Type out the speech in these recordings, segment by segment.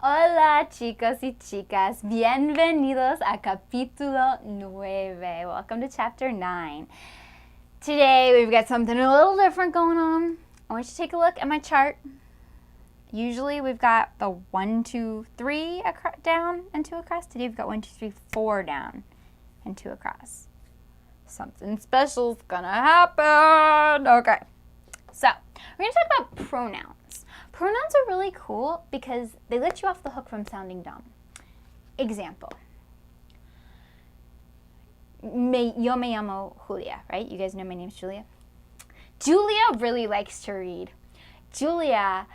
Hola chicos y chicas, bienvenidos a capítulo 9. Welcome to chapter 9. Today we've got something a little different going on. I want you to take a look at my chart. Usually we've got the 1, 2, 3 down and 2 across. Today we've got 1, 2, 3, 4 down and 2 across. Something special's gonna happen. Okay, so we're gonna talk about pronouns. Pronouns are really cool because they let you off the hook from sounding dumb. Example. Yo me llamo Julia, right? You guys know my name's Julia. Julia really likes to read. Julia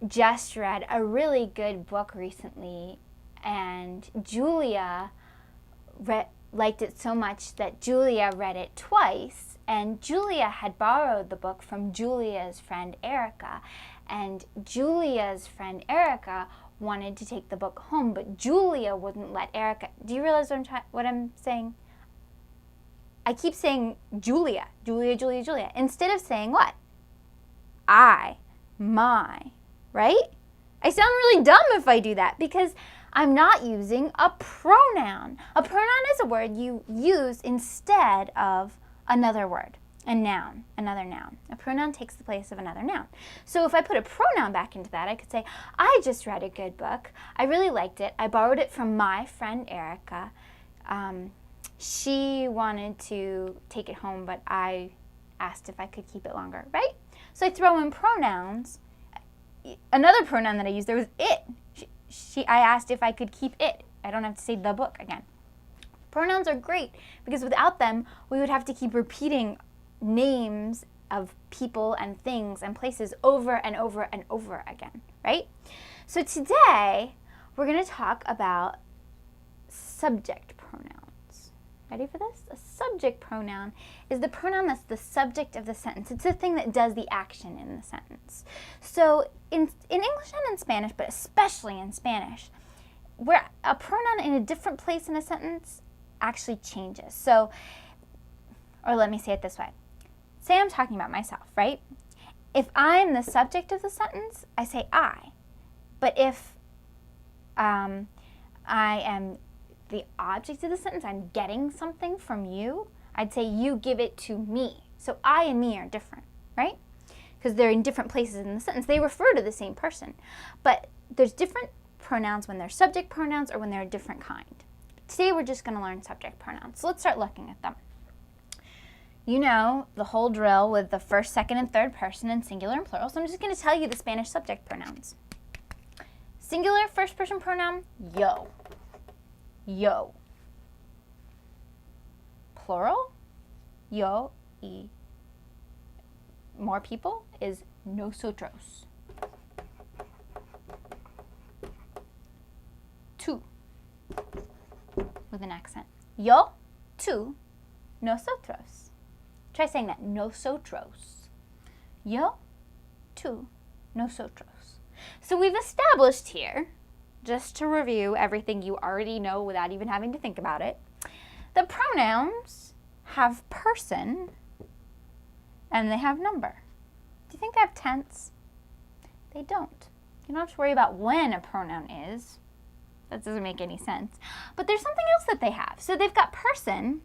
just read a really good book recently, and Julia liked it so much that Julia read it twice, and Julia had borrowed the book from Julia's friend Erica, and Julia's friend Erica wanted to take the book home, but Julia wouldn't let Erica. Do you realize what I'm saying? I keep saying Julia, Julia, Julia, Julia, instead of saying what? I, my, right? I sound really dumb if I do that because I'm not using a pronoun. A pronoun is a word you use instead of another word. A noun, another noun. A pronoun takes the place of another noun. So if I put a pronoun back into that, I could say, I just read a good book. I really liked it. I borrowed it from my friend Erica. She wanted to take it home, but I asked if I could keep it longer, right? So I throw in pronouns. Another pronoun that I used there was it. I asked if I could keep it. I don't have to say the book again. Pronouns are great because without them, we would have to keep repeating names of people and things and places over and over and over again, right? So today, we're going to talk about subject pronouns. Ready for this? A subject pronoun is the pronoun that's the subject of the sentence. It's the thing that does the action in the sentence. So in English and in Spanish, but especially in Spanish, where a pronoun in a different place in a sentence actually changes. So, or let me say it this way. Say I'm talking about myself, right? If I'm the subject of the sentence, I say I. But if I am the object of the sentence, I'm getting something from you, I'd say you give it to me. So I and me are different, right? Because they're in different places in the sentence. They refer to the same person. But there's different pronouns when they're subject pronouns or when they're a different kind. Today we're just going to learn subject pronouns. So let's start looking at them. You know the whole drill with the first, second, and third person and singular and plural. So I'm just going to tell you the Spanish subject pronouns. Singular first person pronoun, yo. Yo. Plural, yo y. More people is nosotros. Tú, with an accent. Yo, tú, nosotros. Try saying that, nosotros. Yo, tú, nosotros. So we've established here, just to review everything you already know without even having to think about it, the pronouns have person and they have number. Do you think they have tense? They don't. You don't have to worry about when a pronoun is. That doesn't make any sense. But there's something else that they have. So they've got person,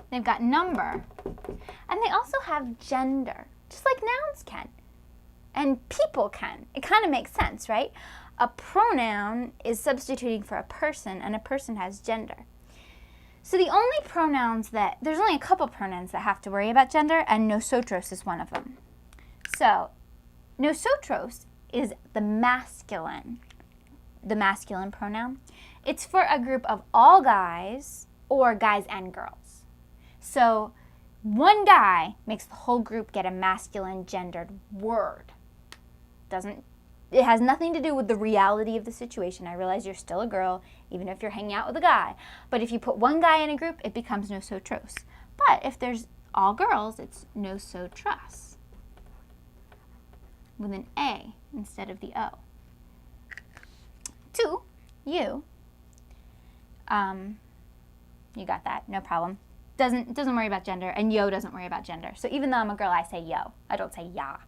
they've got number, and they also have gender, just like nouns can. And people can. It kind of makes sense, right? A pronoun is substituting for a person, and a person has gender. So the only pronouns there's only a couple pronouns that have to worry about gender, and nosotros is one of them. So nosotros is the masculine pronoun. It's for a group of all guys or guys and girls. So one guy makes the whole group get a masculine gendered word. It has nothing to do with the reality of the situation. I realize you're still a girl, even if you're hanging out with a guy. But if you put one guy in a group, it becomes nosotros. But if there's all girls, it's nosotras, with an A instead of the O. Tú, you. You got that, no problem. Doesn't worry about gender, and yo doesn't worry about gender. So even though I'm a girl, I say yo. I don't say ya.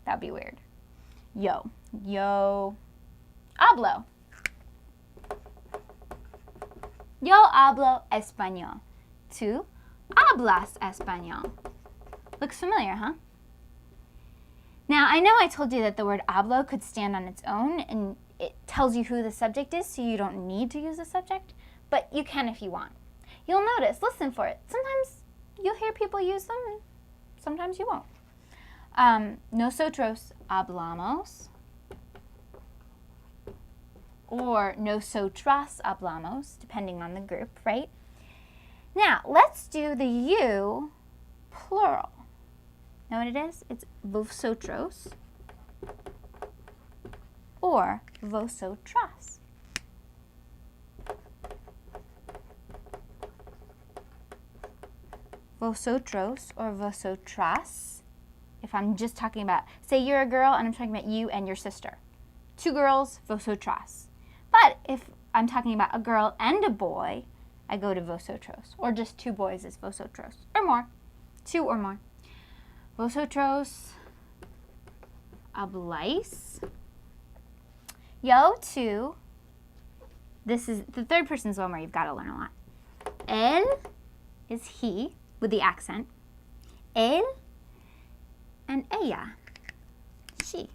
That'd be weird. Yo. Yo hablo. Yo hablo español. Tú hablas español. Looks familiar, huh? Now, I know I told you that the word hablo could stand on its own and it tells you who the subject is, so you don't need to use the subject, but you can if you want. You'll notice, listen for it. Sometimes you'll hear people use them, and sometimes you won't. Nosotros hablamos, or nosotras hablamos, depending on the group, right? Now, let's do the you plural. Know what it is? It's vosotros or vosotras. Vosotros or vosotras. If I'm just talking about, say you're a girl and I'm talking about you and your sister. Two girls, vosotras. But if I'm talking about a girl and a boy, I go to vosotros. Or just two boys is vosotros. Or more. Two or more. Vosotros habláis. Yo, tú. This is the third person's one where you've got to learn a lot. Él is he with the accent. Él and ella, she.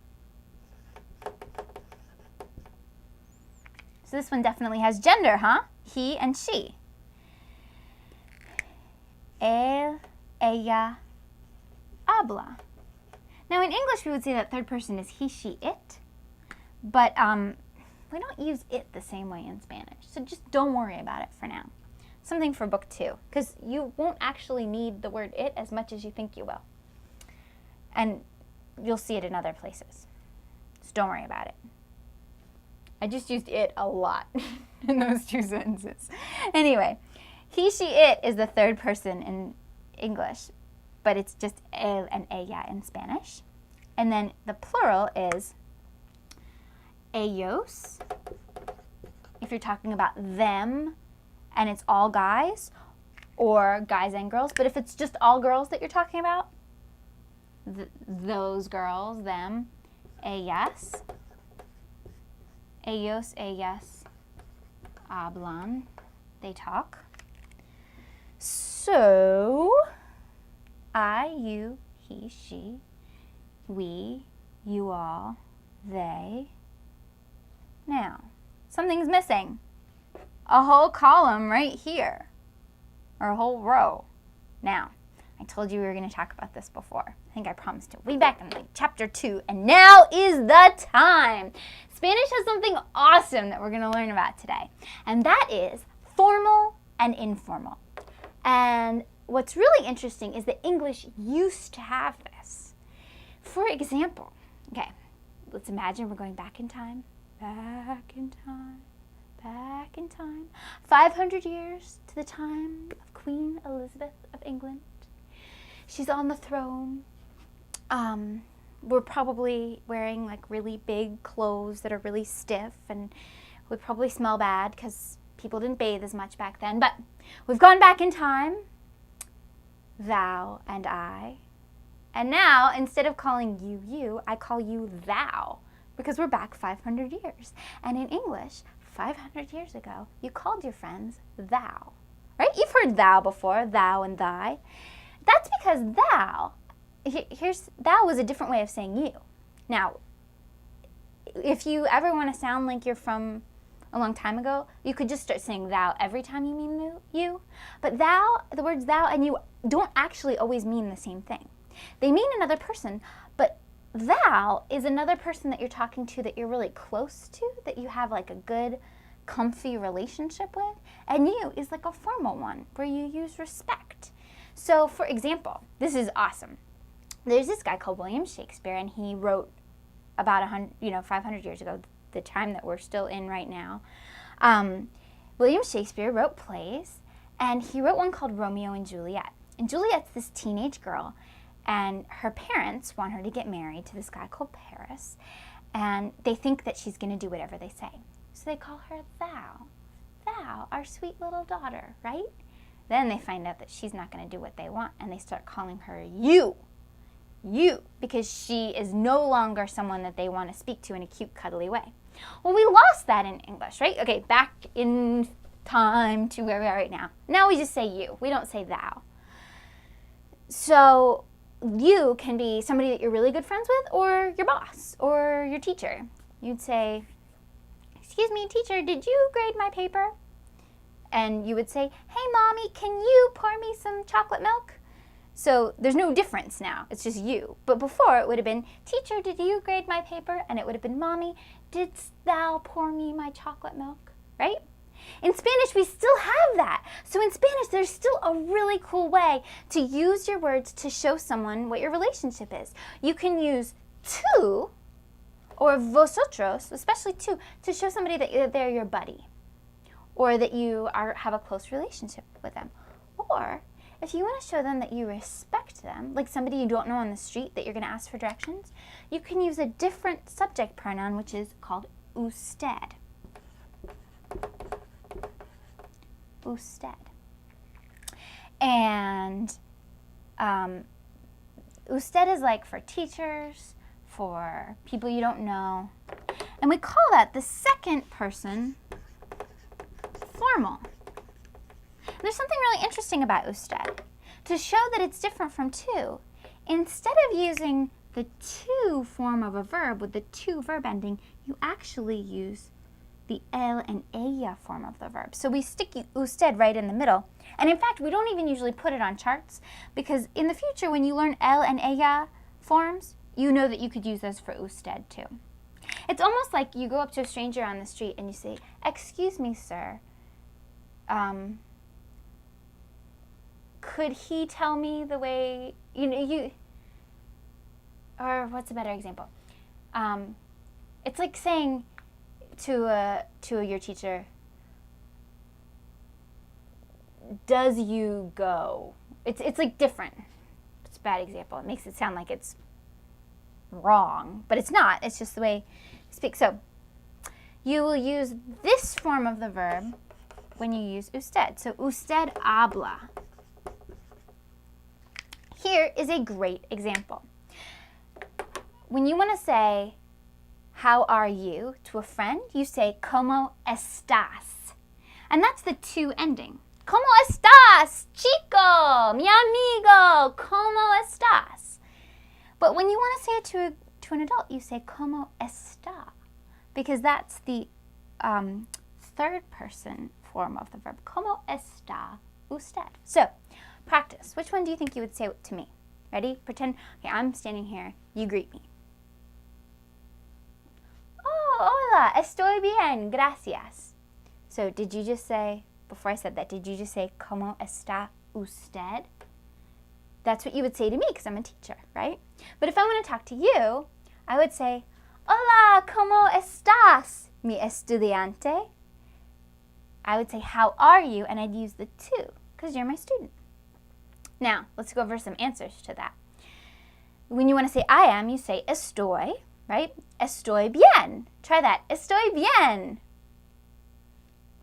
So this one definitely has gender, huh? He and she. Él, ella, habla. Now in English we would say that third person is he, she, it, but we don't use it the same way in Spanish, so just don't worry about it for now. Something for book 2, because you won't actually need the word it as much as you think you will. And you'll see it in other places, so don't worry about it. I just used it a lot in those 2 sentences. Anyway, he, she, it is the third person in English, but it's just él and ella in Spanish. And then the plural is ellos, if you're talking about them and it's all guys, or guys and girls. But if it's just all girls that you're talking about, those girls, them, ellas. Ellos, ellas hablan, they talk. So, I, you, he, she, we, you all, they. Now, something's missing. A whole column right here, or a whole row. Now, I told you we were going to talk about this before. I think I promised it way back in like chapter 2, and now is the time. Spanish has something awesome that we're going to learn about today, and that is formal and informal. And what's really interesting is that English used to have this. For example, okay, let's imagine we're going back in time, back in time, back in time, 500 years to the time of Queen Elizabeth of England. She's on the throne. We're probably wearing like really big clothes that are really stiff and would probably smell bad because people didn't bathe as much back then. But we've gone back in time, thou and I. And now, instead of calling you, I call you thou, because we're back 500 years. And in English, 500 years ago, you called your friends thou, right? You've heard thou before, thou and thy. That's because thou was a different way of saying you. Now, if you ever want to sound like you're from a long time ago, you could just start saying thou every time you mean you. But thou, the words thou and you don't actually always mean the same thing. They mean another person, but thou is another person that you're talking to that you're really close to, that you have like a good, comfy relationship with. And you is like a formal one where you use respect. So, for example, this is awesome. There's this guy called William Shakespeare, and he wrote about 500 years ago, the time that we're still in right now. William Shakespeare wrote plays, and he wrote one called Romeo and Juliet. And Juliet's this teenage girl, and her parents want her to get married to this guy called Paris, and they think that she's going to do whatever they say. So they call her thou, our sweet little daughter, right? Then they find out that she's not going to do what they want, and they start calling her you. you, because she is no longer someone that they want to speak to in a cute, cuddly way. Well, we lost that in English, right? Okay, back in time to where we are right now. Now we just say you. We don't say thou. So you can be somebody that you're really good friends with, or your boss, or your teacher. You'd say, excuse me, teacher, did you grade my paper? And you would say, hey, mommy, can you pour me some chocolate milk? So there's no difference now. It's just you. But before, it would have been, teacher, did you grade my paper? And it would have been, mommy, didst thou pour me my chocolate milk? Right? In Spanish, we still have that. So in Spanish, there's still a really cool way to use your words to show someone what your relationship is. You can use tú or vosotros, especially tú, to show somebody that they're your buddy or that you have a close relationship with them. Or if you want to show them that you respect them, like somebody you don't know on the street that you're going to ask for directions, you can use a different subject pronoun, which is called usted. Usted. And usted is like for teachers, for people you don't know. And we call that the second person formal. There's something really interesting about usted. To show that it's different from tú, instead of using the tú form of a verb with the tú verb ending, you actually use the él and ella form of the verb. So we stick usted right in the middle. And in fact, we don't even usually put it on charts because in the future, when you learn él and ella forms, you know that you could use those for usted too. It's almost like you go up to a stranger on the street and you say, excuse me, sir, could he tell me the way, or what's a better example? It's like saying to your teacher, does you go? It's like different. It's a bad example. It makes it sound like it's wrong, but it's not. It's just the way you speak. So you will use this form of the verb when you use usted. So usted habla. Here is a great example. When you want to say, how are you, to a friend, you say, ¿Cómo estás? And that's the tú ending. ¿Cómo estás, chico, mi amigo? ¿Cómo estás? But when you want to say it to an adult, you say, ¿Cómo está? Because that's the third person form of the verb. ¿Cómo está usted? So, practice. Which one do you think you would say to me? Ready? Pretend, okay, I'm standing here. You greet me. Oh, hola, estoy bien, gracias. So did you just say, before I said that, did you just say, ¿Cómo está usted? That's what you would say to me because I'm a teacher, right? But if I want to talk to you, I would say, hola, ¿cómo estás, mi estudiante? I would say, how are you? And I'd use the tú because you're my student. Now, let's go over some answers to that. When you want to say I am, you say estoy, right? Estoy bien. Try that. Estoy bien.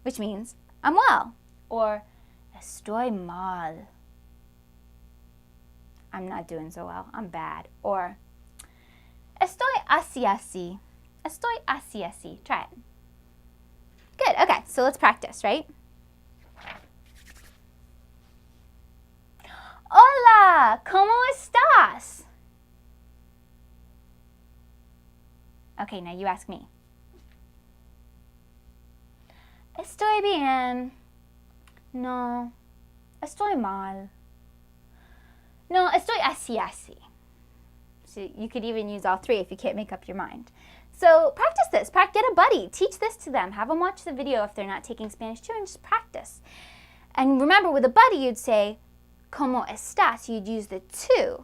Which means I'm well. Or estoy mal. I'm not doing so well. I'm bad. Or estoy así así. Estoy así así. Try it. Good. Okay, so let's practice, right? Hola, ¿cómo estás? Okay, now you ask me. Estoy bien. No, estoy mal. No, estoy así así. So you could even use all three if you can't make up your mind. So practice this. Get a buddy. Teach this to them. Have them watch the video if they're not taking Spanish too, and just practice. And remember, with a buddy, you'd say, ¿Cómo estás? You'd use the tú.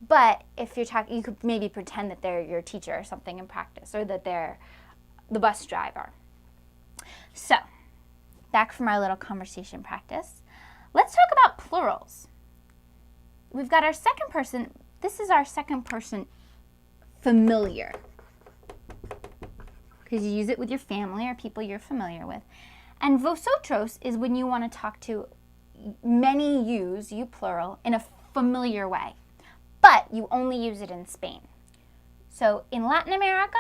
But if you're talking, you could maybe pretend that they're your teacher or something in practice, or that they're the bus driver. So, back from our little conversation practice, let's talk about plurals. We've got our second person. This is our second person familiar, because you use it with your family or people you're familiar with. And vosotros is when you want to talk to many yous, you plural, in a familiar way. but you only use it in Spain. So in Latin America,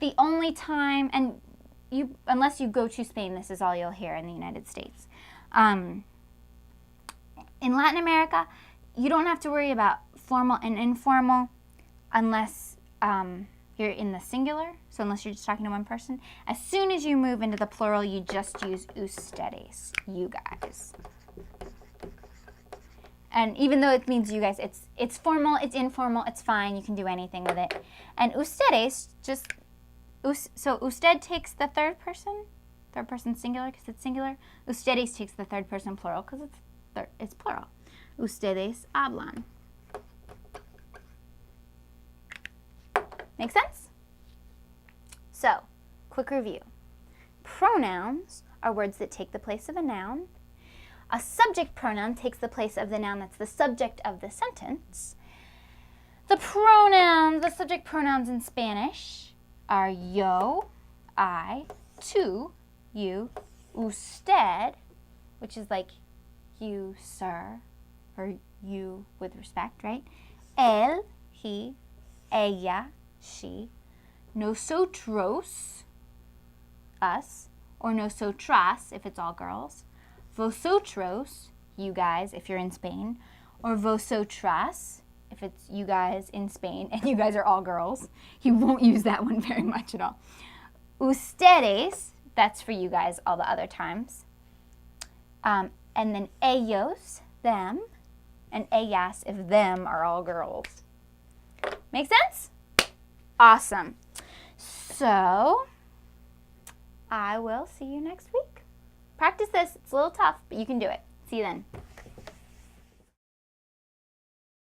the only time, and unless you go to Spain, this is all you'll hear in the United States. In Latin America, you don't have to worry about formal and informal unless you're in the singular, so unless you're just talking to one person. As soon as you move into the plural, you just use ustedes, you guys. And even though it means you guys, it's formal, it's informal, it's fine, you can do anything with it. And ustedes just, so usted takes the third person singular because it's singular. Ustedes takes the third person plural because it's plural. Ustedes hablan. Make sense? So, quick review. Pronouns are words that take the place of a noun. A subject pronoun takes the place of the noun that's the subject of the sentence. The subject pronouns in Spanish are yo, I, tú, you, usted, which is like you, sir, or you with respect, right? Él, he, ella, she, nosotros, us, or nosotras if it's all girls, vosotros, you guys if you're in Spain, or vosotras if it's you guys in Spain and you guys are all girls. You won't use that one very much at all. Ustedes, that's for you guys all the other times. And then ellos, them, and ellas if them are all girls. Make sense? Awesome. So, I will see you next week. Practice this. It's a little tough, but you can do it. See you then.